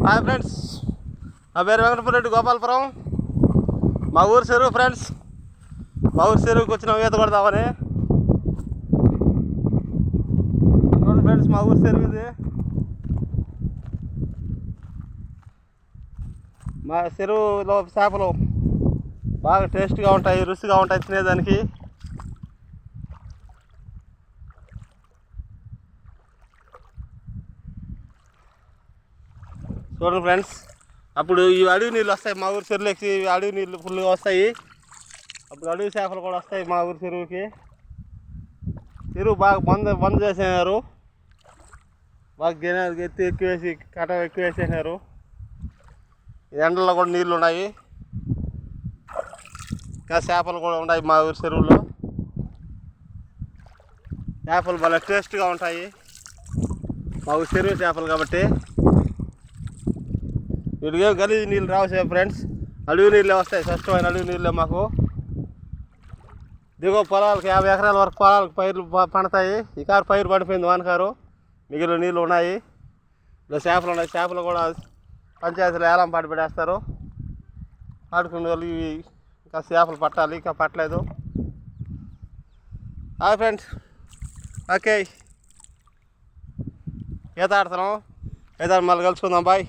Hi friends, నా పేరు వెంకటపురెడ్డి గోపాలపురం. మా ఊరు చెరువు ఫ్రెండ్స్. మా ఊరు చెరువుకి వచ్చిన ఈత కొడదామని. చూడండి ఫ్రెండ్స్, మా ఊరు చెరువు ఇది. మా చెరువులో చేపలు బాగా టేస్ట్గా ఉంటాయి, రుచిగా ఉంటాయి తినేదానికి. చూడండి ఫ్రెండ్స్, అప్పుడు ఈ అడవి నీళ్ళు వస్తాయి మా ఊరు చెరువులకి. అడవి నీళ్ళు ఫుల్గా వస్తాయి. అప్పుడు అడవి చేపలు కూడా వస్తాయి మా ఊరు చెరువుకి. చెరువు బాగా బంద్ చేసేసినారు. బాగా ఎత్తి ఎక్కువేసి కట్ట ఎక్కువేసేసినారు. ఎండల్లో కూడా నీళ్ళు ఉన్నాయి. ఇంకా చేపలు కూడా ఉన్నాయి మా ఊరు చెరువులో. చేపలు బాగా టేస్ట్గా ఉంటాయి మా ఊరు చెరువు చేపలు కాబట్టి. వీటికి గలీజు నీళ్ళు రావు ఫ్రెండ్స్, అడవి నీళ్ళే వస్తాయి. స్వచ్ఛమైన అడవి నీళ్ళే మాకు. దిగో పొలాలకు 50 ఎకరాల వరకు పొలాలకు పైర్లు పండుతాయి. ఈ కారు పైరు పడిపోయింది, వానకారు. మిగిలిన నీళ్ళు ఉన్నాయి. ఇలా చేపలు ఉన్నాయి. చేపలు కూడా పంచాయతీలో ఏలం పాటు పడేస్తారు. ఆడుకునే వాళ్ళు ఇవి ఇంకా చేపలు పట్టాలి, ఇంకా పట్టలేదు. హాయ్ ఫ్రెండ్స్, ఓకే ఈత ఆడుతున్నాం. ఈత మళ్ళీ కలుసుకుందాం. బాయ్.